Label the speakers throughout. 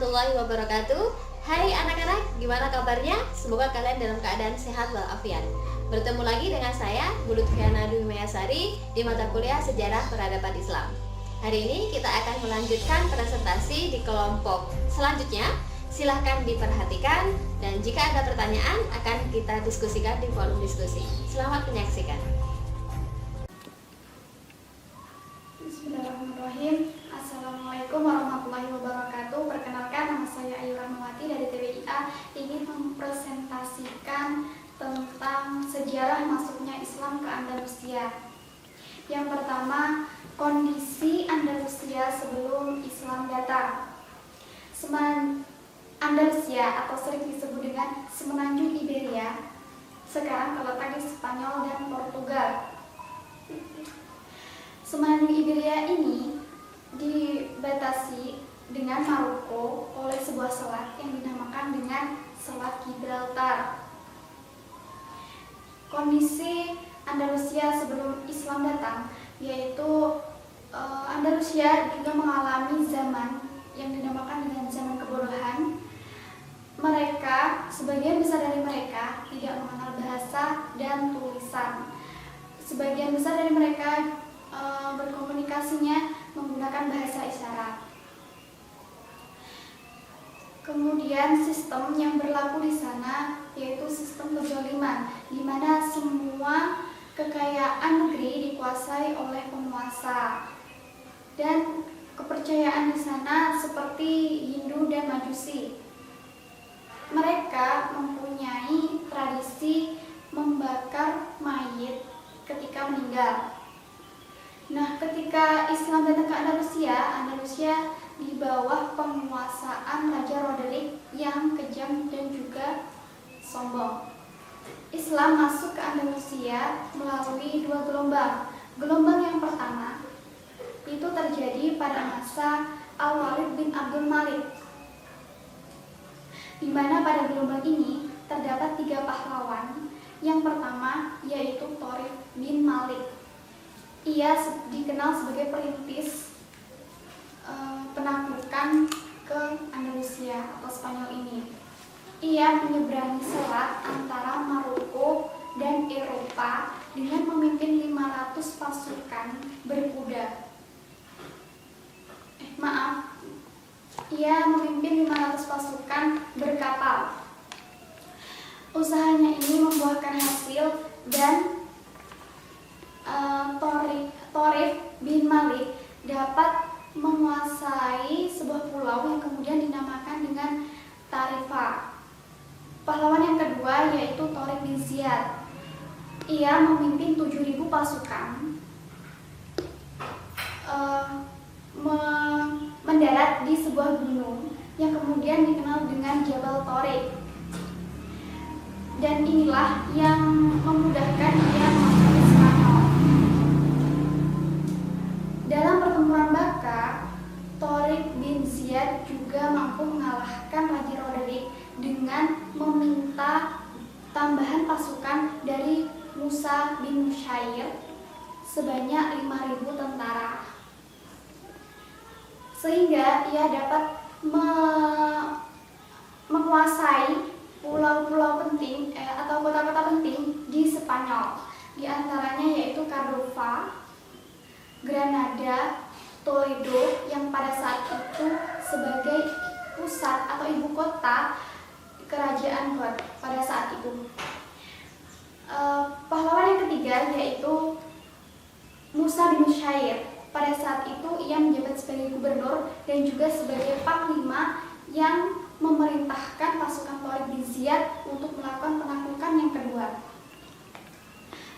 Speaker 1: warahmatullahi wabarakatuh. Hai anak-anak, gimana kabarnya? Semoga kalian dalam keadaan sehat walafiat. Bertemu lagi dengan saya, Bu Lutfiana Dwi Mayasari, di mata kuliah Sejarah Peradaban Islam. Hari ini kita akan melanjutkan presentasi di kelompok selanjutnya. Silahkan diperhatikan, dan jika ada pertanyaan akan kita diskusikan di forum diskusi. Selamat menyaksikan.
Speaker 2: Bismillahirrahmanirrahim. Assalamualaikum warahmatullahi wabarakatuh. Perkenalkan, nama saya Ayu Rahmawati dari TWIA, ingin mempresentasikan tentang sejarah masuknya Islam ke Andalusia. Yang pertama, kondisi Andalusia sebelum Islam datang. Andalusia atau sering disebut dengan Semenanjung Iberia sekarang terletak di Spanyol dan Portugal. Semenanjung Iberia ini dibatasi dengan Maroko oleh sebuah selat yang dinamakan dengan Selat Gibraltar. Kondisi Andalusia sebelum Islam datang, yaitu Andalusia juga mengalami zaman yang dinamakan dengan zaman kebodohan. Mereka, sebagian besar dari mereka tidak mengenal bahasa dan tulisan. Sebagian besar dari mereka berkomunikasinya menggunakan bahasa isyarat. Kemudian sistem yang berlaku di sana yaitu sistem kezaliman, di mana semua kekayaan negeri dikuasai oleh penguasa. Dan kepercayaan di sana seperti Hindu dan Majusi. Mereka mempunyai tradisi membakar mayit ketika meninggal. Nah, ketika Islam datang ke Andalusia di bawah penguasaan Raja Roderick yang kejam dan juga sombong. Islam masuk ke Andalusia melalui dua gelombang. Gelombang yang pertama itu terjadi pada masa Al-Walid bin Abdul Malik, di mana pada gelombang ini terdapat 3 pahlawan. Yang pertama yaitu Tariq bin Malik. Ia dikenal sebagai perintis penaklukan ke Andalusia atau Spanyol ini. Ia menyeberangi selat antara Maroko dan Eropa dengan memimpin 500 pasukan berkuda. Ia memimpin 500 pasukan berkapal. Usahanya ini membuahkan hasil dan Tariq bin Malik dapat menguasai sebuah pulau yang kemudian dinamakan dengan Tarifa. Pahlawan yang kedua yaitu Tariq bin Ziyad. Ia memimpin 7.000 pasukan mendarat di sebuah gunung yang kemudian dikenal dengan Jabal Tariq. Dan inilah yang memudahkan dia masuk ke Spanyol. Dalam pertempuran Baka, Tariq bin Ziyad juga mampu mengalahkan Raja Roderick dengan meminta tambahan pasukan dari Musa bin Nusayr sebanyak 5.000 tentara, sehingga ia dapat menguasai pulau-pulau penting atau kota-kota penting di Spanyol. Di antaranya yaitu Cordova, Granada, Toledo yang pada saat itu sebagai pusat atau ibu kota kerajaan God pada saat itu. Pahlawan yang ketiga yaitu Musa bin Nusayr. Pada saat itu ia menjabat sebagai gubernur dan juga sebagai panglima yang memerintahkan pasukan Tariq bin Ziyad untuk melakukan penaklukan yang kedua.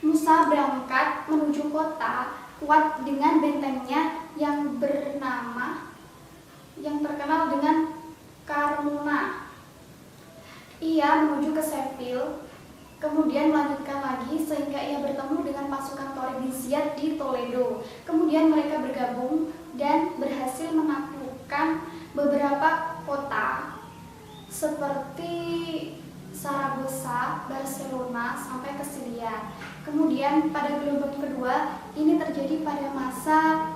Speaker 2: Musa berangkat menuju kota kuat dengan bentengnya yang terkenal dengan Carmona. Ia menuju ke Seville, kemudian melanjutkan lagi sehingga ia bertemu dengan pasukan Tariq bin Ziyad di Toledo. Kemudian mereka bergabung dan berhasil menaklukkan beberapa kota seperti Saragossa, Barcelona, sampai ke Syria. Kemudian pada gelombang kedua ini terjadi pada masa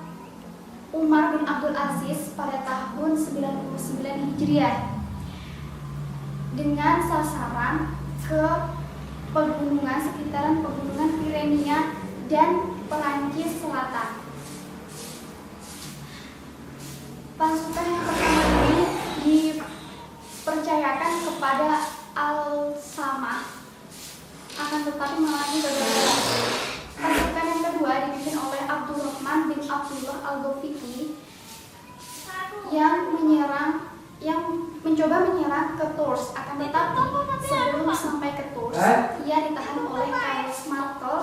Speaker 2: Umar bin Abdul Aziz pada tahun 99 Hijriah dengan sasaran ke pegunungan sekitaran pegunungan Pirenia dan Perancis Selatan. Pasukan yang pertama ini dipercayakan kepada Al-Samah, akan tetapi mengalami kegagalan. Pasukan yang kedua dipimpin oleh Abdurrahman bin Abdullah Al-Ghafiqi yang mencoba menyerang ke Tours, akan tetapi sebelum sampai ke Tours, ia ditahan oleh Charles Martel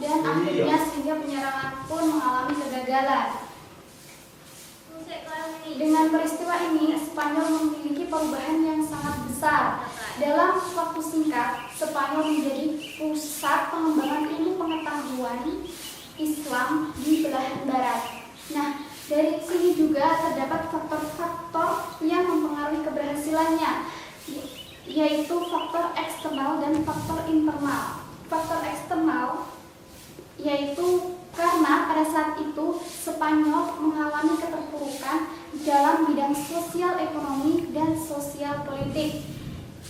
Speaker 2: dan akhirnya sehingga penyerangan pun mengalami kegagalan. Dengan peristiwa ini, Spanyol memiliki perubahan yang sangat besar. Dalam waktu singkat, Spanyol menjadi pusat pengembangan ilmu pengetahuan Islam di belahan barat. Nah, dari sini juga terdapat faktor-faktor yang mempengaruhi keberhasilannya, yaitu faktor eksternal dan faktor internal. Faktor eksternal yaitu karena pada saat itu Spanyol mengalami keterpurukan dalam bidang sosial ekonomi dan sosial politik.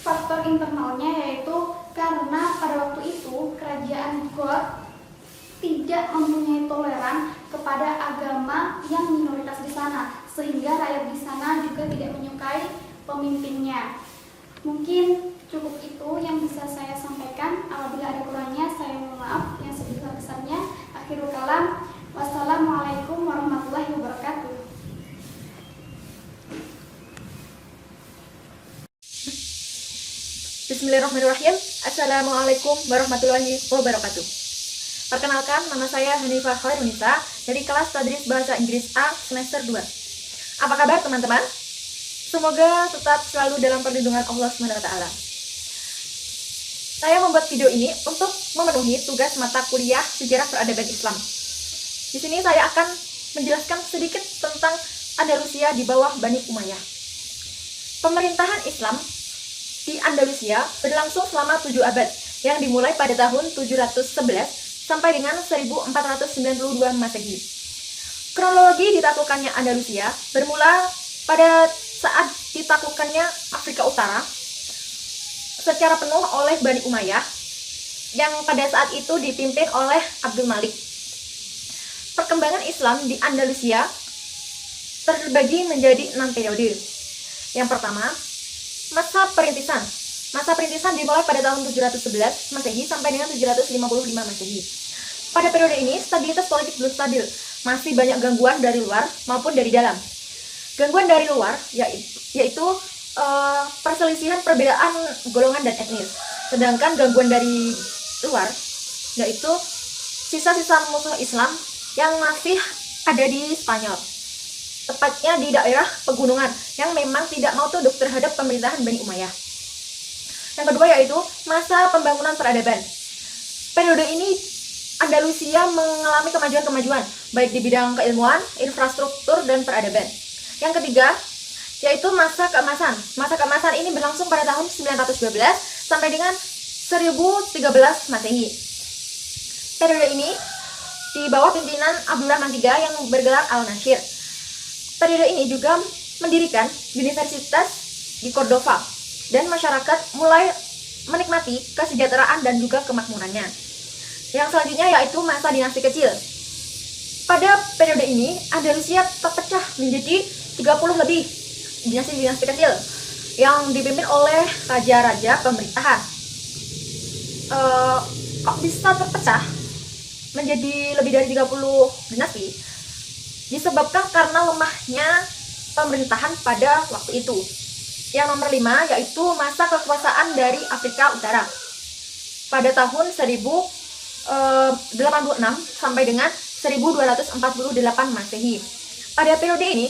Speaker 2: Faktor internalnya yaitu karena pada waktu itu kerajaan God tidak mempunyai toleran kepada agama yang minoritas di sana, sehingga rakyat di sana juga tidak menyukai pemimpinnya. Mungkin cukup itu yang bisa saya sampaikan. Apabila ada kurangnya, saya mohon maaf yang sebesar-besarnya. Akhirul kalam, wassalamualaikum warahmatullahi wabarakatuh.
Speaker 3: Bismillahirrahmanirrahim. Assalamualaikum warahmatullahi wabarakatuh. Perkenalkan, nama saya Hanifah Khairunisa dari kelas Tadris Bahasa Inggris A semester 2. Apa kabar teman-teman? Semoga tetap selalu dalam perlindungan Allah SWT. Saya membuat video ini untuk memenuhi tugas mata kuliah Sejarah Peradaban Islam. Di sini saya akan menjelaskan sedikit tentang Andalusia di bawah Bani Umayyah. Pemerintahan Islam di Andalusia berlangsung selama 7 abad, yang dimulai pada tahun 711 sampai dengan 1492 Masehi. Kronologi ditaklukkannya Andalusia bermula pada saat ditaklukkannya Afrika Utara secara penuh oleh Bani Umayyah yang pada saat itu dipimpin oleh Abdul Malik. Perkembangan Islam di Andalusia terbagi menjadi 6 periode. Yang pertama, masa perintisan. Masa perintisan dimulai pada tahun 711 Masehi sampai dengan 755 Masehi. Pada periode ini, stabilitas politik belum stabil, masih banyak gangguan dari luar maupun dari dalam. Gangguan dari luar yaitu perselisihan perbedaan golongan dan etnis. Sedangkan gangguan dari luar yaitu sisa-sisa musuh Islam yang masih ada di Spanyol, tepatnya di daerah pegunungan yang memang tidak mau tunduk terhadap pemerintahan Bani Umayyah. Yang kedua yaitu masa pembangunan peradaban. Periode ini Andalusia mengalami kemajuan-kemajuan baik di bidang keilmuan, infrastruktur, dan peradaban. Yang ketiga yaitu masa keemasan. Masa keemasan ini berlangsung pada tahun 912 sampai dengan 1013 Masehi. Periode ini di bawah pimpinan Abdurrahman III yang bergelar Al-Nasir. Periode ini juga mendirikan universitas di Cordova dan masyarakat mulai menikmati kesejahteraan dan juga kemakmurannya. Yang selanjutnya yaitu masa dinasti kecil. Pada periode ini Andalusia terpecah menjadi 30 lebih dinasti-dinasti kecil yang dipimpin oleh raja-raja pemerintahan. Kok bisa terpecah menjadi lebih dari 30 dinasti? Disebabkan karena lemahnya pemerintahan pada waktu itu. Yang nomor 5 yaitu masa kekuasaan dari Afrika Utara pada tahun 1086 sampai dengan 1248 Masehi. Pada periode ini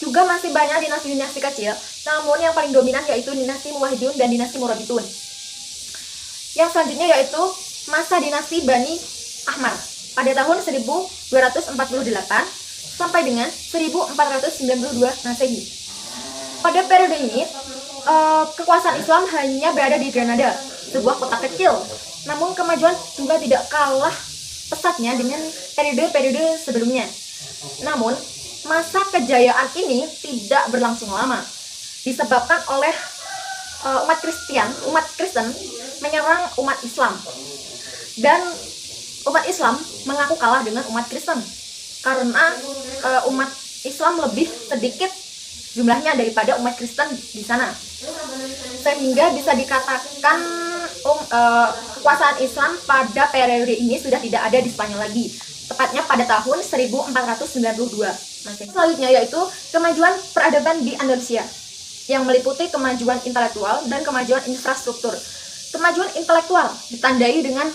Speaker 3: juga masih banyak dinasti-dinasti kecil, namun yang paling dominan yaitu dinasti Muwahhidun dan dinasti Murabitun. Yang selanjutnya yaitu masa dinasti Bani Ahmad pada tahun 1248 sampai dengan 1492 Masehi. Pada periode ini, kekuasaan Islam hanya berada di Granada, sebuah kota kecil. Namun kemajuan juga tidak kalah pesatnya dengan periode-periode sebelumnya. Namun, masa kejayaan ini tidak berlangsung lama, disebabkan oleh umat Kristen menyerang umat Islam, dan umat Islam mengaku kalah dengan umat Kristen karena umat Islam lebih sedikit jumlahnya daripada umat Kristen di sana, sehingga bisa dikatakan kekuasaan Islam pada periode ini sudah tidak ada di Spanyol lagi, tepatnya pada tahun 1492. Selanjutnya yaitu kemajuan peradaban di Andalusia yang meliputi kemajuan intelektual dan kemajuan infrastruktur. Kemajuan intelektual ditandai dengan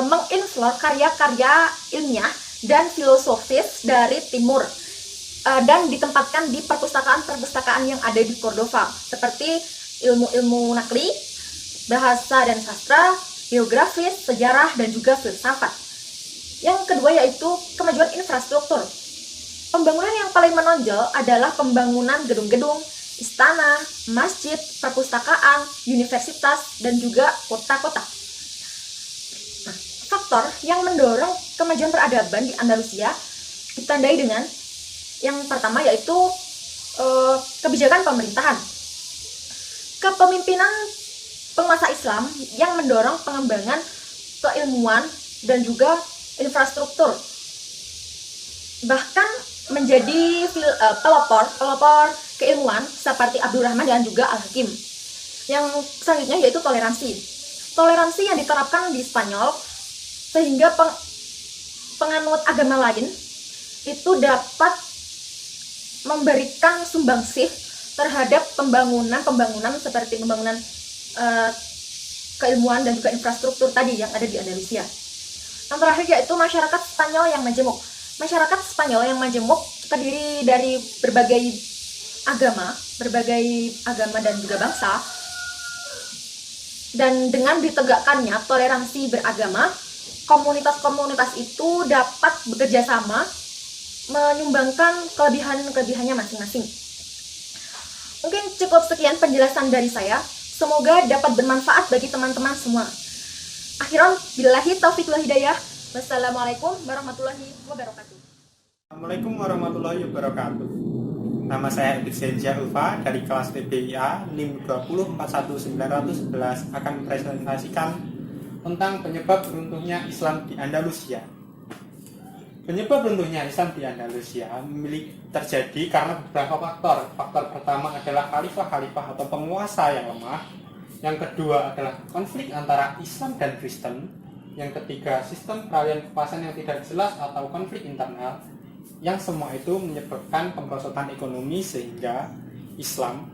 Speaker 3: menginstal karya-karya ilmiah dan filosofis dari timur dan ditempatkan di perpustakaan-perpustakaan yang ada di Cordova, seperti ilmu-ilmu nakli, bahasa dan sastra, geografis, sejarah, dan juga filsafat. Yang kedua yaitu kemajuan infrastruktur. Pembangunan yang paling menonjol adalah pembangunan gedung-gedung, istana, masjid, perpustakaan, universitas, dan juga kota-kota. Nah, faktor yang mendorong kemajuan peradaban di Andalusia ditandai dengan yang pertama yaitu kebijakan pemerintahan. Kepemimpinan penguasa Islam yang mendorong pengembangan keilmuan dan juga infrastruktur, bahkan menjadi pelopor keilmuan seperti Abdurrahman dan juga Al-Hakim. Yang selanjutnya yaitu toleransi. Toleransi yang diterapkan di Spanyol sehingga penganut agama lain itu dapat memberikan sumbangsih terhadap pembangunan seperti pembangunan keilmuan dan juga infrastruktur tadi yang ada di Andalusia. Yang terakhir yaitu masyarakat Spanyol yang majemuk. Masyarakat Spanyol yang majemuk terdiri dari berbagai agama dan juga bangsa. Dan dengan ditegakkannya toleransi beragama, komunitas-komunitas itu dapat bekerja sama menyumbangkan kelebihannya masing-masing. Mungkin cukup sekian penjelasan dari saya. Semoga dapat bermanfaat bagi teman-teman semua. Akhiran, billahi taufiq wal hidayah. Wassalamualaikum warahmatullahi wabarakatuh.
Speaker 4: Assalamualaikum warahmatullahi wabarakatuh. Nama saya Irsenja Ulfa dari kelas TBIA NIM 2041911 akan mempresentasikan tentang penyebab runtuhnya Islam di Andalusia. Penyebab runtuhnya Islam di Andalusia terjadi karena beberapa faktor. Faktor pertama adalah khalifah-khalifah atau penguasa yang lemah. Yang kedua adalah konflik antara Islam dan Kristen. Yang ketiga, sistem peralihan kekuasaan yang tidak jelas atau konflik internal. Yang semua itu menyebabkan pemrosotan ekonomi sehingga Islam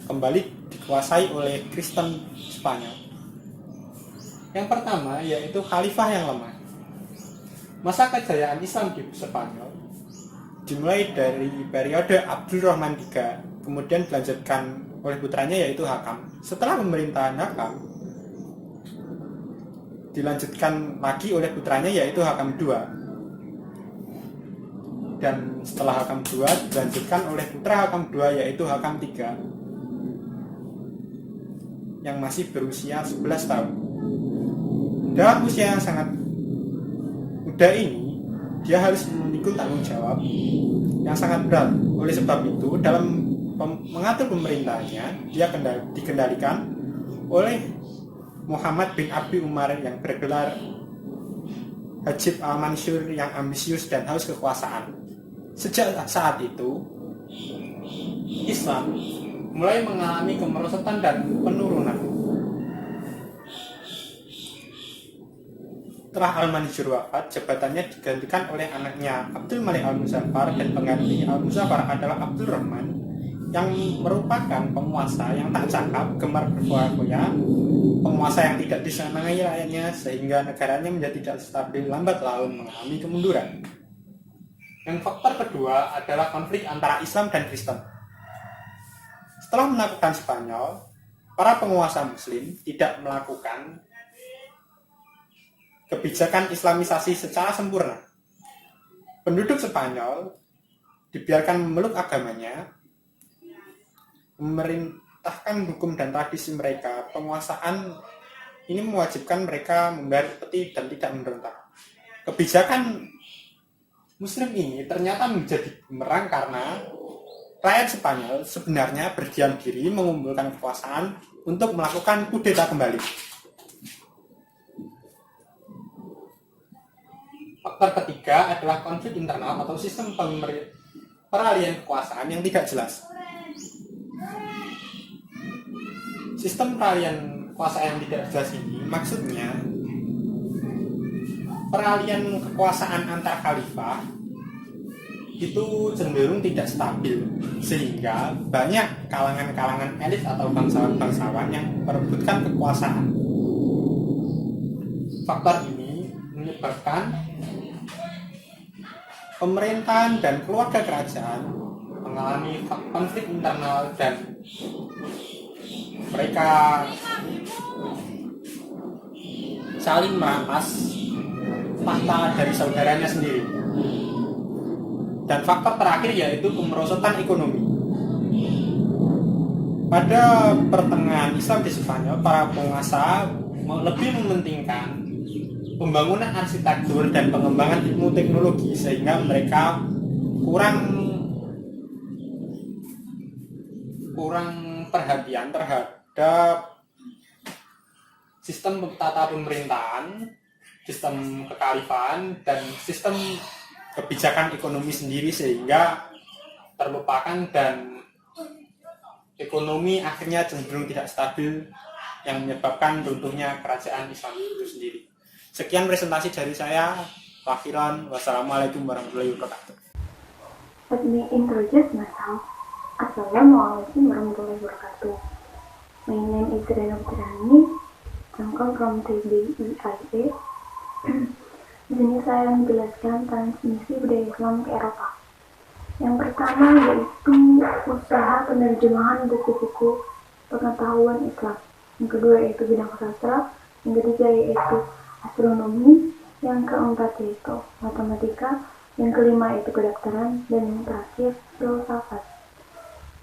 Speaker 4: kembali dikuasai oleh Kristen Spanyol. Yang pertama yaitu khalifah yang lemah. Masa kejayaan Islam di Spanyol dimulai dari periode Abdurrahman III, kemudian dilanjutkan oleh putranya yaitu Hakam. Setelah pemerintahan Hakam, dilanjutkan lagi oleh putranya yaitu Hakam II. Dan setelah Hakam II dilanjutkan oleh putra Hakam II yaitu Hakam III yang masih berusia 11 tahun. Dalam usia yang sangat muda ini, dia harus memikul tanggung jawab yang sangat berat. Oleh sebab itu, dalam mengatur pemerintahannya, dia dikendalikan oleh Muhammad bin Abdi Umar yang bergelar Hajib Al-Mansur yang ambisius dan haus kekuasaan. Sejak saat itu, Islam mulai mengalami kemerosotan dan penurunan. Setelah Al-Mansur wafat, jabatannya digantikan oleh anaknya Abdul Malik Al-Muzaffar, dan pengganti Al-Muzaffar adalah Abdul Rahman yang merupakan penguasa yang tak cakap, gemar berfoya-foya, penguasa yang tidak disenangi rakyatnya sehingga negaranya menjadi tidak stabil, lambat laun mengalami kemunduran. Yang faktor kedua adalah konflik antara Islam dan Kristen. Setelah menaklukkan Spanyol, para penguasa Muslim tidak melakukan kebijakan Islamisasi secara sempurna. Penduduk Spanyol dibiarkan memeluk agamanya, memerintahkan hukum dan tradisi mereka. Penguasaan ini mewajibkan mereka membayar upeti dan tidak memberontak. kebijakan Muslim ini ternyata menjadi bumerang karena rakyat Spanyol sebenarnya berdiam diri mengumpulkan kekuasaan untuk melakukan kudeta kembali. Faktor ketiga adalah konflik internal atau sistem peralihan kekuasaan yang tidak jelas. Sistem peralihan kekuasaan yang tidak jelas ini maksudnya peralihan kekuasaan antar khalifah itu cenderung tidak stabil, sehingga banyak kalangan-kalangan elit atau bangsawan-bangsawan yang memperebutkan kekuasaan. Faktor ini menyebabkan pemerintahan dan keluarga kerajaan mengalami konflik internal dan mereka saling merampas tahta dari saudaranya sendiri. Dan faktor terakhir yaitu kemerosotan ekonomi. Pada pertengahan Islam di Spanyol, para penguasa lebih mementingkan pembangunan arsitektur dan pengembangan ilmu teknologi, sehingga mereka kurang perhatian terhadap sistem tata pemerintahan, sistem kekhalifahan, dan sistem kebijakan ekonomi sendiri, sehingga terlupakan dan ekonomi akhirnya cenderung tidak stabil yang menyebabkan runtuhnya kerajaan Islam itu sendiri. Sekian presentasi dari saya, Pak Firon. Wassalamualaikum warahmatullahi wabarakatuh.
Speaker 5: Let me introduce myself. Assalamualaikum warahmatullahi wabarakatuh. My name is Reno Putrani. I'm come from TBIIA. Di sini saya menjelaskan transmisi budaya Islam ke Eropa. Yang pertama yaitu usaha penerjemahan buku-buku pengetahuan Islam. Yang kedua yaitu bidang sastra. Yang ketiga yaitu astronomi. Yang keempat yaitu matematika. Yang kelima yaitu kedokteran. Dan yang terakhir filsafat.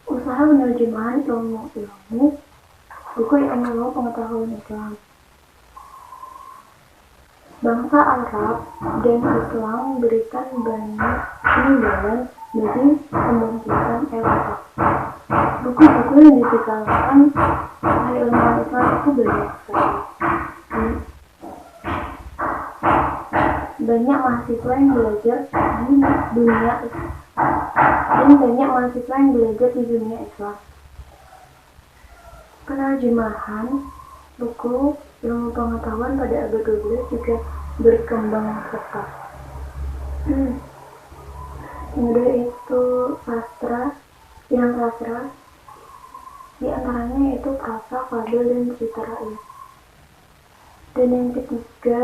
Speaker 5: Usaha penerjemahan ilmu-ilmu buku ilmu pengetahuan Islam. Bangsa Arab dan Islam memberikan banyak peninggalan bagi pembentukan Eropa. Buku-buku yang ditegalkan oleh ilmuwan Islam itu banyak sekali. Banyak mahasiswa yang belajar di dunia Islam. Penerjemahan buku ilmu pengetahuan pada abad 12 juga berkembang pesat. Kemudian itu sastra, bidang sastra, di antaranya yaitu prasa, fabel, dan cerita rakyat. Dan yang ketiga,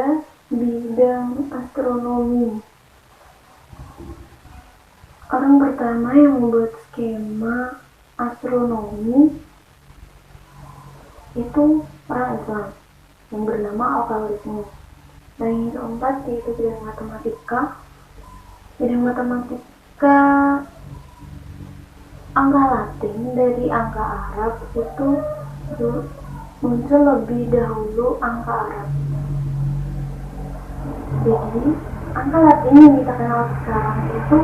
Speaker 5: bidang astronomi. Orang pertama yang membuat skema astronomi itu orang Islam yang bernama Al-Khwarizmi. Dan yang keempat yaitu bidang matematika. Bidang matematika angka Latin dari angka Arab itu muncul lebih dahulu angka Arab. Jadi angka Latin yang kita kenal sekarang itu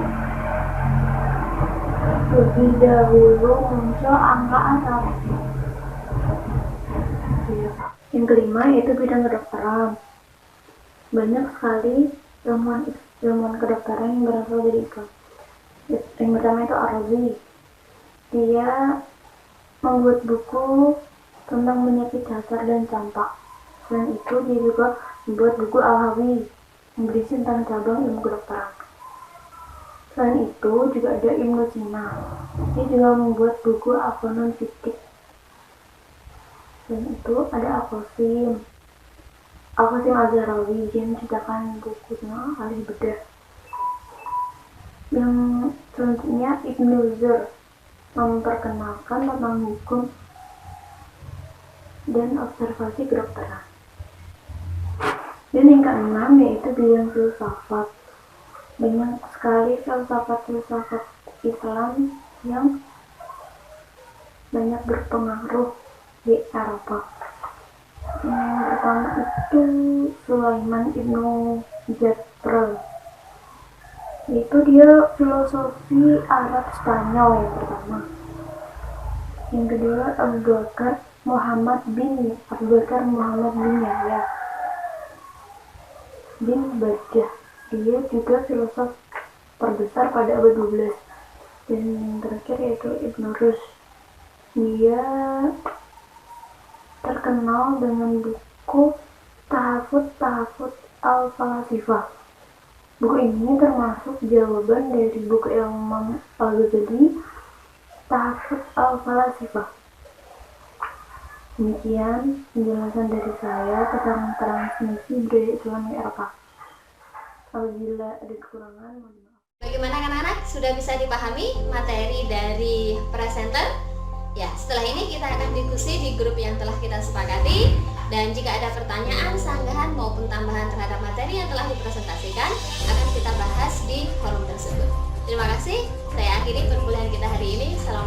Speaker 5: lebih dahulu muncul angka Arab. Yang kelima yaitu bidang kedokteran. Banyak sekali ilmuwan kedokteran yang berasal dari Islam. Yang pertama itu Ar-Razi. Dia membuat buku tentang penyakit dasar dan campak. Selain itu dia juga membuat buku Al-Hawi yang berisi tentang cabang ilmu kedokteran. Selain itu juga ada Ibnu Sina. Dia juga membuat buku Al-Qanun Fiqh. Dan itu ada Al-Qasim Az-Zahrawi yang menciptakan buku tentang alih bedah. Yang selanjutnya Ibnu Zur memperkenalkan tentang hukum dan observasi kedokteran. Dan yang keenam yaitu bidang filsafat. Banyak sekali filsafat Islam yang banyak berpengaruh di Eropa. Yang pertama itu Sulaiman Ibnu Jastrow. Itu dia filosofi Arab Spanyol yang pertama. Yang kedua Abu Bakar Muhammad bin Yahya bin Bajjah. Dia juga filosof terbesar pada abad 12. Dan yang terakhir yaitu Ibn Rushd. Dia terkenal dengan buku Tahafut al-Falasifah. Buku ini termasuk jawaban dari buku Imam Al-Ghazali, Tahafut al-Falasifah. Demikian penjelasan dari saya tentang transmisi budaya Islam di Eropa. Apabila ada kekurangan, mohon maaf.
Speaker 1: Bagaimana anak-anak? Sudah bisa dipahami materi dari presenter? Ya, setelah ini kita akan diskusi di grup yang telah kita sepakati. Dan jika ada pertanyaan, sanggahan maupun tambahan terhadap materi yang telah dipresentasikan, akan kita bahas di forum tersebut. Terima kasih. Saya akhiri perkuliahan kita hari ini. Assalamualaikum.